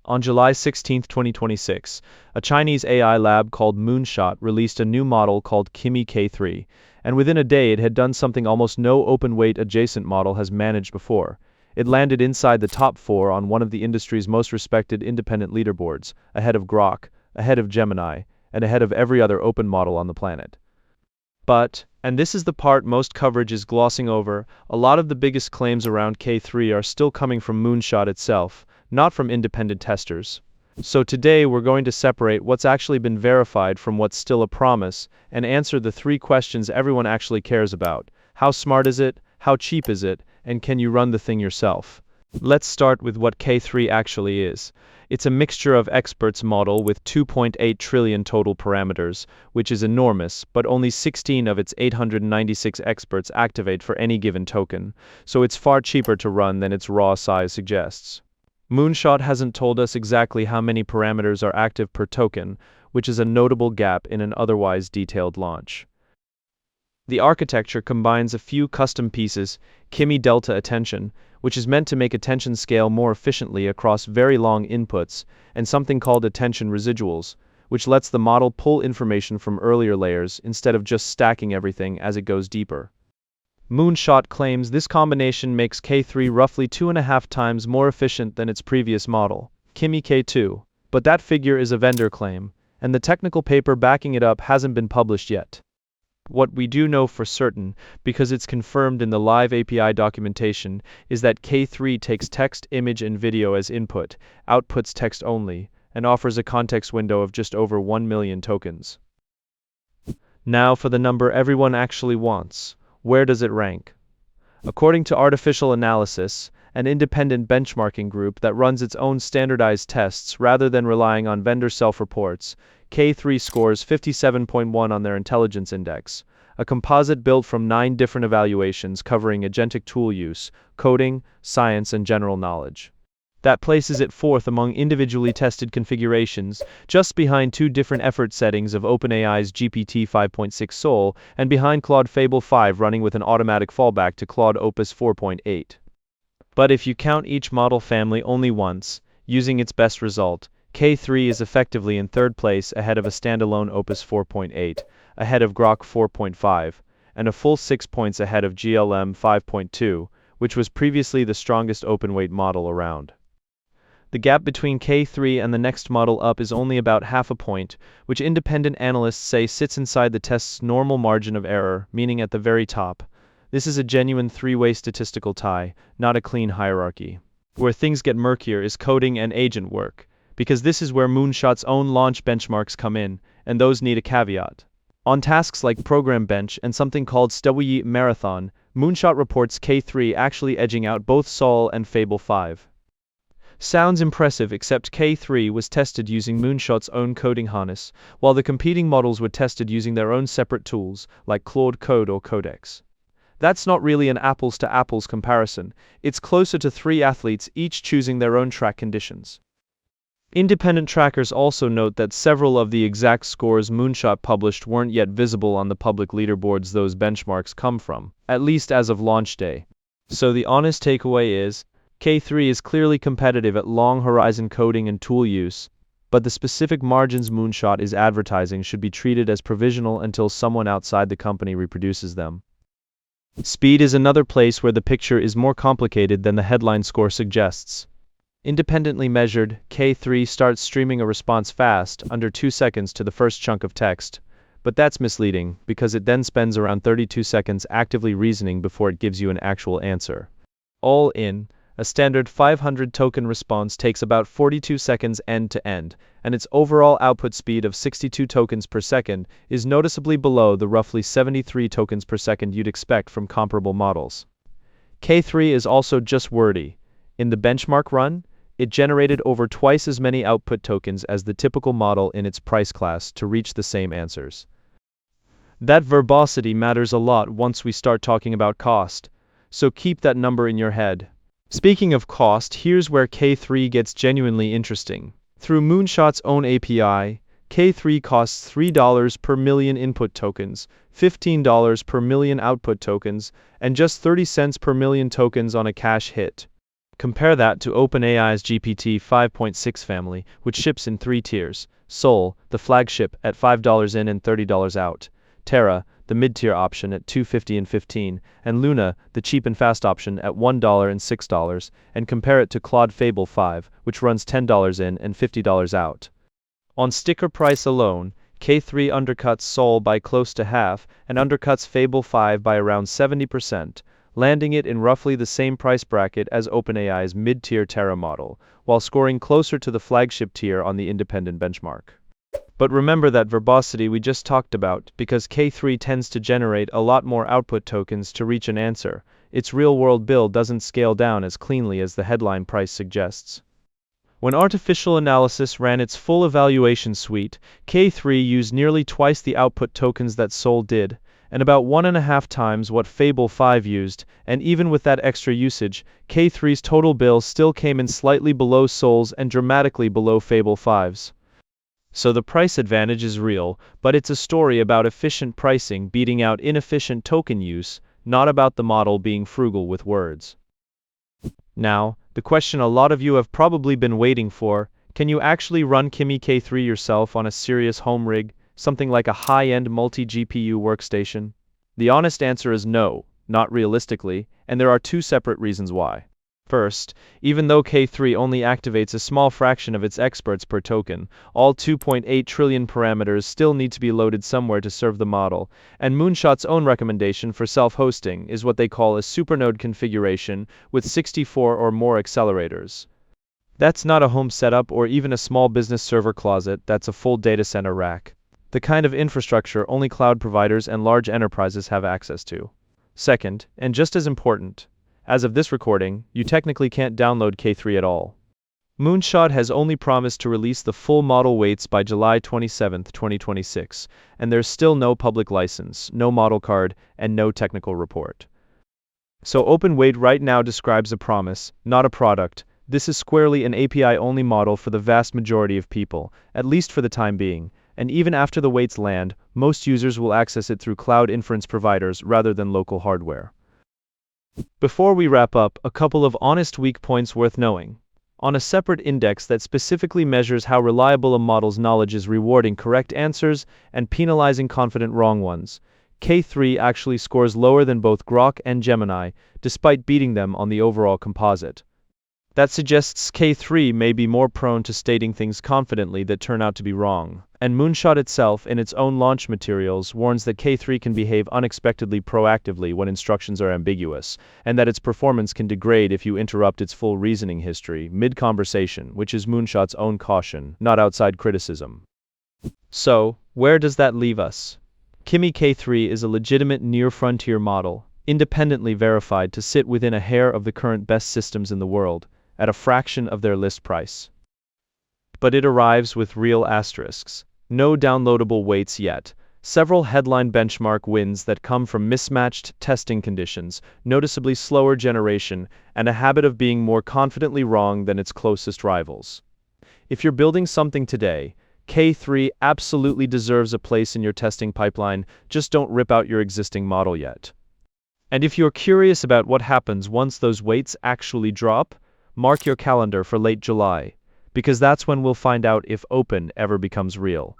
On July 16, 2026, a Chinese AI lab called Moonshot released a new model called Kimi K3, and within a day it had done something almost no open-weight adjacent model has managed before. It landed inside the top 4 on one of the industry's most respected independent leaderboards, ahead of Grok, ahead of Gemini, and ahead of every other open model on the planet. But, and this is the part most coverage is glossing over, a lot of the biggest claims around K3 are still coming from Moonshot itself, not from independent testers. So today we're going to separate what's actually been verified from what's still a promise, and answer the 3 questions everyone actually cares about. How smart is it? How cheap is it? And can you run the thing yourself? Let's start with what K3 actually is. It's a mixture of experts model with 2.8 trillion total parameters, which is enormous, but only 16 of its 896 experts activate for any given token, so it's far cheaper to run than its raw size suggests. Moonshot hasn't told us exactly how many parameters are active per token, which is a notable gap in an otherwise detailed launch. The architecture combines a few custom pieces, Kimi Delta Attention, which is meant to make attention scale more efficiently across very long inputs, and something called attention residuals, which lets the model pull information from earlier layers instead of just stacking everything as it goes deeper. Moonshot claims this combination makes K3 roughly 2.5 times more efficient than its previous model, Kimi K2, but that figure is a vendor claim, and the technical paper backing it up hasn't been published yet. What we do know for certain, because it's confirmed in the live API documentation, is that K3 takes text, image, and video as input, outputs text only, and offers a context window of just over 1 million tokens. Now for the number everyone actually wants. Where does it rank? According to Artificial Analysis, an independent benchmarking group that runs its own standardized tests rather than relying on vendor self-reports, K3 scores 57.1 on their intelligence index, a composite built from 9 different evaluations covering agentic tool use, coding, science, and general knowledge. That places it 4th among individually tested configurations, just behind 2 different effort settings of OpenAI's GPT-5.6 Soul, and behind Claude Fable 5 running with an automatic fallback to Claude Opus 4.8. But if you count each model family only once, using its best result, K3 is effectively in 3rd place ahead of a standalone Opus 4.8, ahead of Grok 4.5, and a full 6 points ahead of GLM 5.2, which was previously the strongest open-weight model around. The gap between K3 and the next model up is only about half a point, which independent analysts say sits inside the test's normal margin of error, meaning at the very top. This is a genuine 3-way statistical tie, not a clean hierarchy. Where things get murkier is coding and agent work, because this is where Moonshot's own launch benchmarks come in, and those need a caveat. On tasks like Program Bench and something called Stewie Marathon, Moonshot reports K3 actually edging out both Sol and Fable 5. Sounds impressive, except K3 was tested using Moonshot's own coding harness, while the competing models were tested using their own separate tools, like Claude Code or Codex. That's not really an apples-to-apples comparison, it's closer to 3 athletes each choosing their own track conditions. Independent trackers also note that several of the exact scores Moonshot published weren't yet visible on the public leaderboards those benchmarks come from, at least as of launch day. So the honest takeaway is, K3 is clearly competitive at long horizon coding and tool use, but the specific margins Moonshot is advertising should be treated as provisional until someone outside the company reproduces them. Speed is another place where the picture is more complicated than the headline score suggests. Independently measured, K3 starts streaming a response fast, under 2 seconds to the first chunk of text, but that's misleading, because it then spends around 32 seconds actively reasoning before it gives you an actual answer. All in, a standard 500 token response takes about 42 seconds end to end, and its overall output speed of 62 tokens per second is noticeably below the roughly 73 tokens per second you'd expect from comparable models. K3 is also just wordy. In the benchmark run, it generated over twice as many output tokens as the typical model in its price class to reach the same answers. That verbosity matters a lot once we start talking about cost, so keep that number in your head. Speaking of cost, here's where K3 gets genuinely interesting. Through Moonshot's own API, K3 costs $3 per million input tokens, $15 per million output tokens, and just 30 cents per million tokens on a cash hit. Compare that to OpenAI's GPT-5.6 family, which ships in 3 tiers. Sol, the flagship, at $5 in and $30 out. Terra, the mid-tier option at $2.50 and $15, and Luna, the cheap and fast option at $1 and $6, and compare it to Claude Fable 5, which runs $10 in and $50 out. On sticker price alone, K3 undercuts Sol by close to half and undercuts Fable 5 by around 70%, landing it in roughly the same price bracket as OpenAI's mid-tier Terra model, while scoring closer to the flagship tier on the independent benchmark. But remember that verbosity we just talked about, because K3 tends to generate a lot more output tokens to reach an answer. Its real-world bill doesn't scale down as cleanly as the headline price suggests. When artificial analysis ran its full evaluation suite, K3 used nearly twice the output tokens that Sol did, and about 1.5 times what Fable 5 used, and even with that extra usage, K3's total bill still came in slightly below Sol's and dramatically below Fable 5's. So the price advantage is real, but it's a story about efficient pricing beating out inefficient token use, not about the model being frugal with words. Now, the question a lot of you have probably been waiting for: can you actually run Kimi K3 yourself on a serious home rig, something like a high-end multi-GPU workstation? The honest answer is no, not realistically, and there are 2 separate reasons why. First, even though K3 only activates a small fraction of its experts per token, all 2.8 trillion parameters still need to be loaded somewhere to serve the model, and Moonshot's own recommendation for self-hosting is what they call a supernode configuration with 64 or more accelerators. That's not a home setup or even a small business server closet, that's a full data center rack. The kind of infrastructure only cloud providers and large enterprises have access to. Second, and just as important, as of this recording, you technically can't download K3 at all. Moonshot has only promised to release the full model weights by July 27, 2026, and there's still no public license, no model card, and no technical report. So OpenWeight right now describes a promise, not a product. This is squarely an API-only model for the vast majority of people, at least for the time being, and even after the weights land, most users will access it through cloud inference providers rather than local hardware. Before we wrap up, a couple of honest weak points worth knowing. On a separate index that specifically measures how reliable a model's knowledge is rewarding correct answers and penalizing confident wrong ones, K3 actually scores lower than both Grok and Gemini, despite beating them on the overall composite. That suggests K3 may be more prone to stating things confidently that turn out to be wrong. And Moonshot itself, in its own launch materials, warns that K3 can behave unexpectedly proactively when instructions are ambiguous, and that its performance can degrade if you interrupt its full reasoning history mid-conversation, which is Moonshot's own caution, not outside criticism. So, where does that leave us? Kimi K3 is a legitimate near-frontier model, independently verified to sit within a hair of the current best systems in the world, at a fraction of their list price. But it arrives with real asterisks. No downloadable weights yet, several headline benchmark wins that come from mismatched testing conditions, noticeably slower generation, and a habit of being more confidently wrong than its closest rivals. If you're building something today, K3 absolutely deserves a place in your testing pipeline, just don't rip out your existing model yet. And if you're curious about what happens once those weights actually drop, mark your calendar for late July, because that's when we'll find out if open ever becomes real.